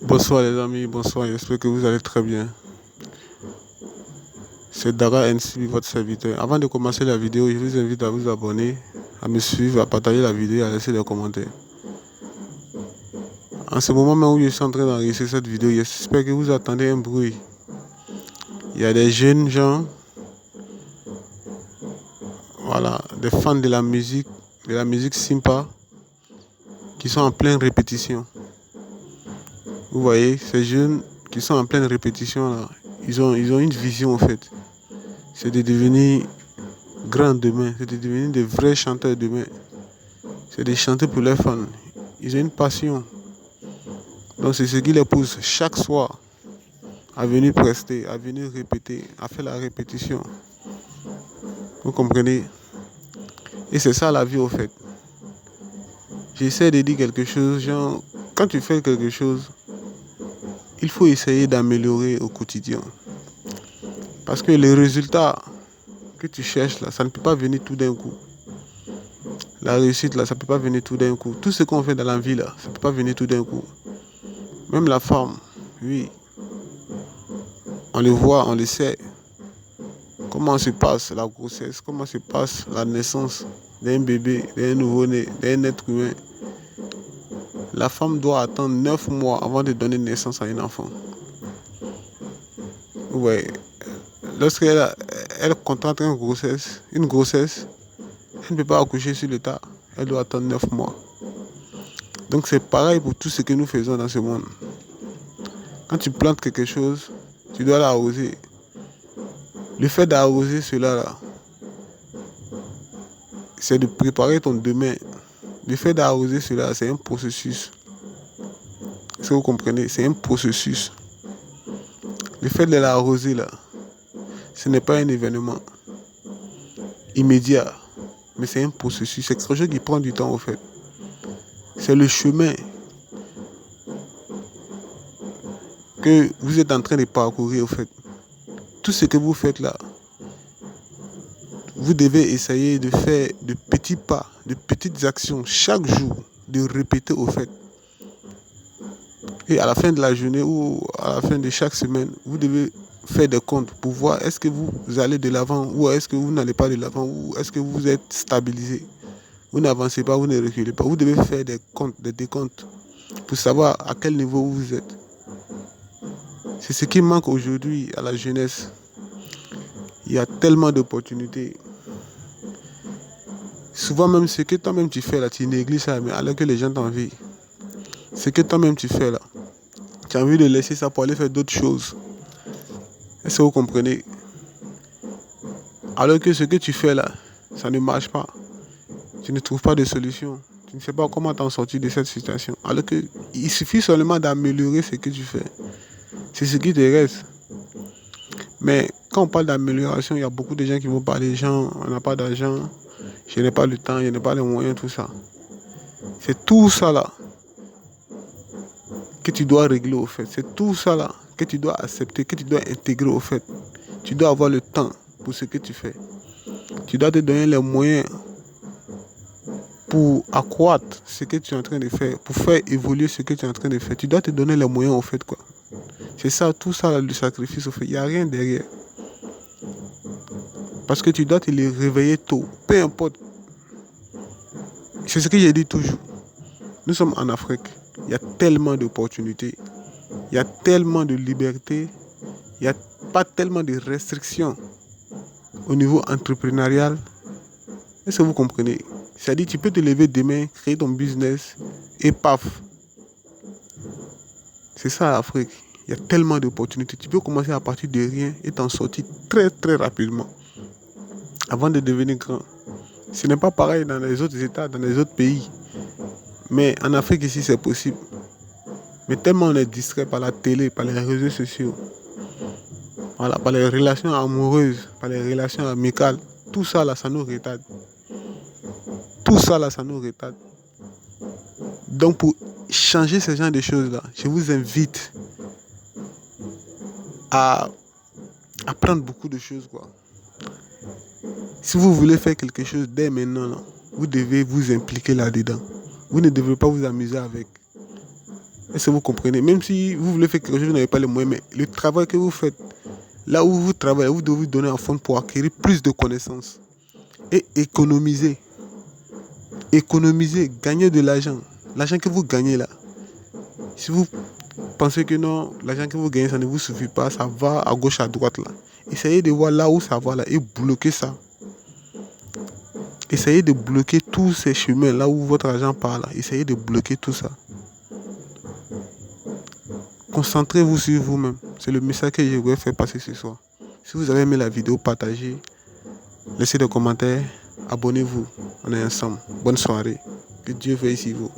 Bonsoir les amis, bonsoir, j'espère que vous allez très bien. C'est Dara NC, votre serviteur. Avant de commencer la vidéo, je vous invite à vous abonner, à me suivre, à partager la vidéo et à laisser des commentaires. En ce moment même où je suis en train d'enregistrer cette vidéo, j'espère que vous attendez un bruit. Il y a des jeunes gens, voilà, des fans de la musique Simpa, qui sont en pleine répétition. Vous voyez, ces jeunes qui sont en pleine répétition là, ils ont une vision en fait. C'est de devenir grands demain, c'est de devenir des vrais chanteurs demain. C'est de chanter pour leurs fans. Ils ont une passion. Donc c'est ce qui les pousse chaque soir à venir prester, à venir répéter, à faire la répétition. Vous comprenez? Et c'est ça la vie au fait. J'essaie de dire quelque chose, genre, quand tu fais quelque chose, il faut essayer d'améliorer au quotidien. Parce que les résultats que tu cherches là, ça ne peut pas venir tout d'un coup. La réussite là, ça ne peut pas venir tout d'un coup. Tout ce qu'on fait dans la vie là, ça ne peut pas venir tout d'un coup. Même la femme, oui, on le voit, on le sait. Comment se passe la grossesse, comment se passe la naissance d'un bébé, d'un nouveau-né, d'un être humain. La femme doit attendre 9 mois avant de donner naissance à un enfant. Ouais. Elle contracte une grossesse, elle ne peut pas accoucher sur le tas. Elle doit attendre 9 mois. Donc c'est pareil pour tout ce que nous faisons dans ce monde. Quand tu plantes quelque chose, tu dois l'arroser. Le fait d'arroser cela là, c'est de préparer ton demain. Le fait d'arroser cela, c'est un processus. Est-ce que vous comprenez? C'est un processus. Le fait de l'arroser là, ce n'est pas un événement immédiat, mais c'est un processus. C'est quelque chose qui prend du temps au fait. C'est le chemin que vous êtes en train de parcourir au fait. Tout ce que vous faites là, vous devez essayer de faire de petits pas, de petites actions chaque jour, de répéter au fait. Et à la fin de la journée ou à la fin de chaque semaine, vous devez faire des comptes pour voir est-ce que vous allez de l'avant ou est-ce que vous n'allez pas de l'avant ou est-ce que vous êtes stabilisé. Vous n'avancez pas, vous ne reculez pas. Vous devez faire des comptes, des décomptes pour savoir à quel niveau vous êtes. C'est ce qui manque aujourd'hui à la jeunesse. Il y a tellement d'opportunités. Souvent même ce que toi-même tu fais là, tu négliges ça, mais alors que les gens t'envient. Ce que toi-même tu fais là, tu as envie de laisser ça pour aller faire d'autres choses. Est-ce que vous comprenez? Alors que ce que tu fais là, ça ne marche pas. Tu ne trouves pas de solution. Tu ne sais pas comment t'en sortir de cette situation. Alors que il suffit seulement d'améliorer ce que tu fais. C'est ce qui te reste. Mais quand on parle d'amélioration, il y a beaucoup de gens qui vont parler, gens, on n'a pas d'argent, je n'ai pas le temps, je n'ai pas les moyens, tout ça. C'est tout ça là que tu dois régler au fait. C'est tout ça là que tu dois accepter, que tu dois intégrer au fait. Tu dois avoir le temps pour ce que tu fais. Tu dois te donner les moyens pour accroître ce que tu es en train de faire, pour faire évoluer ce que tu es en train de faire. Tu dois te donner les moyens au fait quoi. C'est ça, tout ça là, le sacrifice au fait. Il n'y a rien derrière. Parce que tu dois te les réveiller tôt. Peu importe. C'est ce que j'ai dit toujours. Nous sommes en Afrique. Il y a tellement d'opportunités. Il y a tellement de liberté. Il n'y a pas tellement de restrictions au niveau entrepreneurial. Est-ce que vous comprenez? C'est-à-dire tu peux te lever demain, créer ton business et paf. C'est ça l'Afrique. Il y a tellement d'opportunités. Tu peux commencer à partir de rien et t'en sortir très très rapidement avant de devenir grand. Ce n'est pas pareil dans les autres États, dans les autres pays. Mais en Afrique ici c'est possible. Mais tellement on est distrait par la télé, par les réseaux sociaux, voilà, par les relations amoureuses, par les relations amicales. Tout ça là, ça nous retarde. Tout ça là, ça nous retarde. Donc pour changer ce genre de choses là, je vous invite à apprendre beaucoup de choses quoi. Si vous voulez faire quelque chose dès maintenant là, vous devez vous impliquer là-dedans. Vous ne devez pas vous amuser avec. Est-ce que vous comprenez? Même si vous voulez faire quelque chose, vous n'avez pas les moyens, mais le travail que vous faites, là où vous travaillez, vous devez vous donner un fond pour acquérir plus de connaissances et économiser. Économiser, gagner de l'argent. L'argent que vous gagnez là, si vous pensez que non, l'argent que vous gagnez, ça ne vous suffit pas, ça va à gauche, à droite là. Essayez de voir là où ça va là et bloquer ça. Essayez de bloquer tous ces chemins là où votre argent part là. Essayez de bloquer tout ça. Concentrez-vous sur vous-même. C'est le message que je voulais faire passer ce soir. Si vous avez aimé la vidéo, partagez, laissez des commentaires, abonnez-vous. On est ensemble. Bonne soirée. Que Dieu veille sur vous.